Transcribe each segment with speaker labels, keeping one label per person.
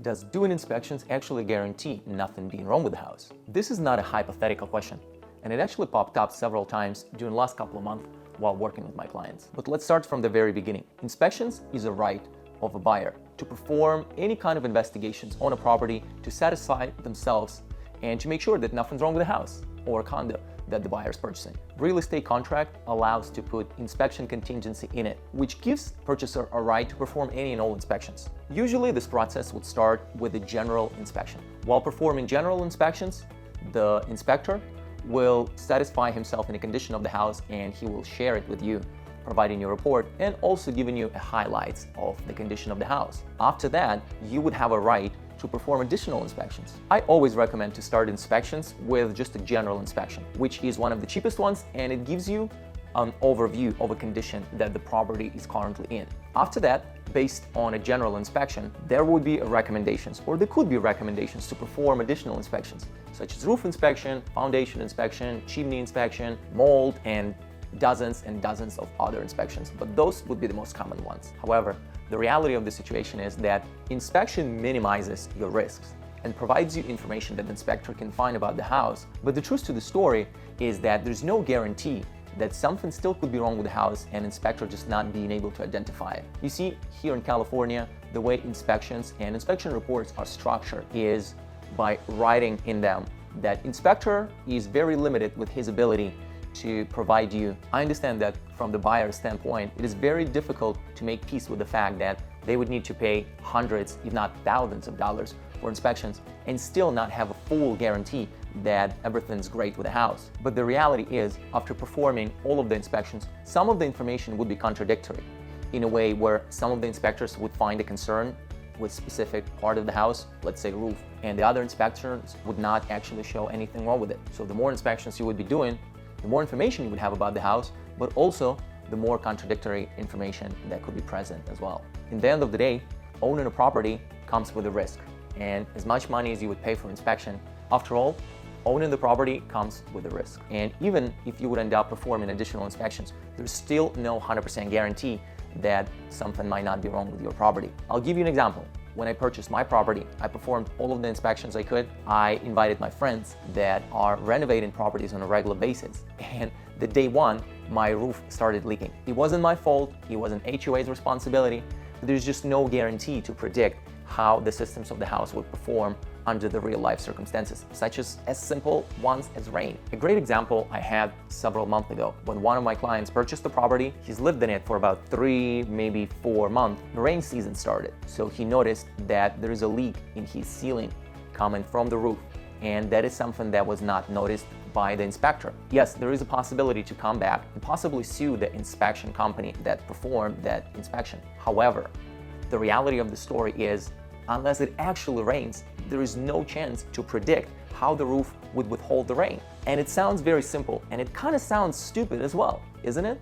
Speaker 1: Does doing inspections actually guarantee nothing being wrong with the house? This is not a hypothetical question, and it actually popped up several times during the last couple of months while working with my clients. But let's start from the very beginning. Inspections is a right of a buyer to perform any kind of investigations on a property to satisfy themselves and to make sure that nothing's wrong with the house or condo that the buyer is purchasing. Real estate contract allows to put inspection contingency in it, which gives purchaser a right to perform any and all inspections. Usually this process would start with a general inspection. While performing general inspections, the inspector will satisfy himself in the condition of the house and he will share it with you, providing your report and also giving you a highlights of the condition of the house. After that, you would have a right to perform additional inspections. I always recommend to start inspections with just a general inspection, which is one of the cheapest ones, and it gives you an overview of a condition that the property is currently in. After that, based on a general inspection, there would be recommendations, or there could be recommendations to perform additional inspections, such as roof inspection, foundation inspection, chimney inspection, mold, and dozens of other inspections, but those would be the most common ones. However, the reality of the situation is that inspection minimizes your risks and provides you information that the inspector can find about the house. But the truth to the story is that there's no guarantee that something still could be wrong with the house and inspector just not being able to identify it. You see, here in California, the way inspections and inspection reports are structured is by writing in them that inspector is very limited with his ability to provide you. I understand that from the buyer's standpoint, it is very difficult to make peace with the fact that they would need to pay hundreds, if not thousands of dollars for inspections and still not have a full guarantee that everything's great with the house. But the reality is, after performing all of the inspections, some of the information would be contradictory in a way where some of the inspectors would find a concern with specific part of the house, let's say roof, and the other inspectors would not actually show anything wrong with it. So the more inspections you would be doing, the more information you would have about the house, but also the more contradictory information that could be present as well. In the end of the day, owning a property comes with a risk, and as much money as you would pay for inspection, after all, owning the property comes with a risk. And even if you would end up performing additional inspections, there's still no 100% guarantee that something might not be wrong with your property. I'll give you an example. When I purchased my property, I performed all of the inspections I could. I invited my friends that are renovating properties on a regular basis. And the day one, my roof started leaking. It wasn't my fault. It wasn't HOA's responsibility. There's just no guarantee to predict how the systems of the house would perform under the real life circumstances, such as simple ones as rain. A great example I had several months ago when one of my clients purchased the property. He's lived in it for about 3, maybe 4 months. The rain season started, so he noticed that there is a leak in his ceiling coming from the roof, and that is something that was not noticed by the inspector. Yes, there is a possibility to come back and possibly sue the inspection company that performed that inspection. However, the reality of the story is, unless it actually rains, there is no chance to predict how the roof would withhold the rain. And it sounds very simple, and it kind of sounds stupid as well, isn't it?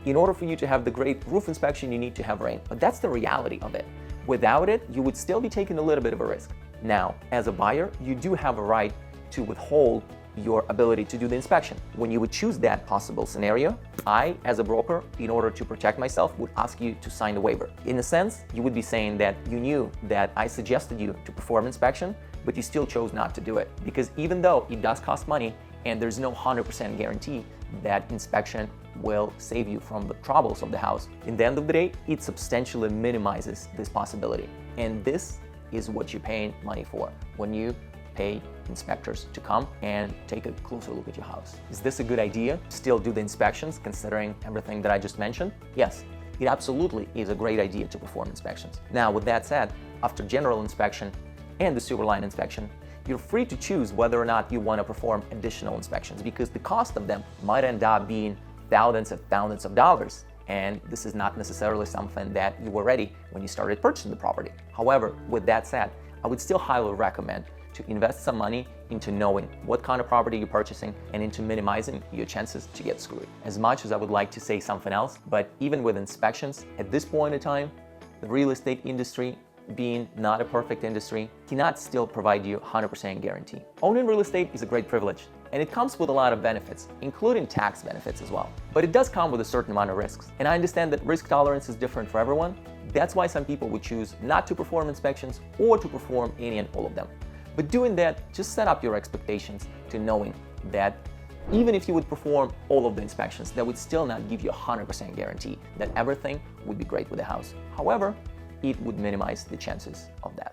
Speaker 1: In order for you to have the great roof inspection, you need to have rain. But that's the reality of it. Without it, you would still be taking a little bit of a risk. Now, as a buyer, you do have a right to withhold your ability to do the inspection. When you would choose that possible scenario, I, as a broker, in order to protect myself, would ask you to sign a waiver. In a sense, you would be saying that you knew that I suggested you to perform inspection, but you still chose not to do it. Because even though it does cost money and there's no 100% guarantee that inspection will save you from the troubles of the house, in the end of the day, it substantially minimizes this possibility. And this is what you're paying money for when you pay inspectors to come and take a closer look at your house. Is this a good idea? Still do the inspections considering everything that I just mentioned? Yes, it absolutely is a great idea to perform inspections. Now, with that said, after general inspection and the sewer line inspection, you're free to choose whether or not you want to perform additional inspections, because the cost of them might end up being thousands of dollars. And this is not necessarily something that you were ready when you started purchasing the property. However, with that said, I would still highly recommend to invest some money into knowing what kind of property you're purchasing and into minimizing your chances to get screwed. As much as I would like to say something else, but even with inspections, at this point in time, the real estate industry, being not a perfect industry, cannot still provide you 100% guarantee. Owning real estate is a great privilege, And it comes with a lot of benefits, including tax benefits as well. But it does come with a certain amount of risks. And I understand that risk tolerance is different for everyone. That's why some people would choose not to perform inspections or to perform any and all of them. But doing that, just set up your expectations to knowing that even if you would perform all of the inspections, that would still not give you a 100% guarantee that everything would be great with the house. However, it would minimize the chances of that.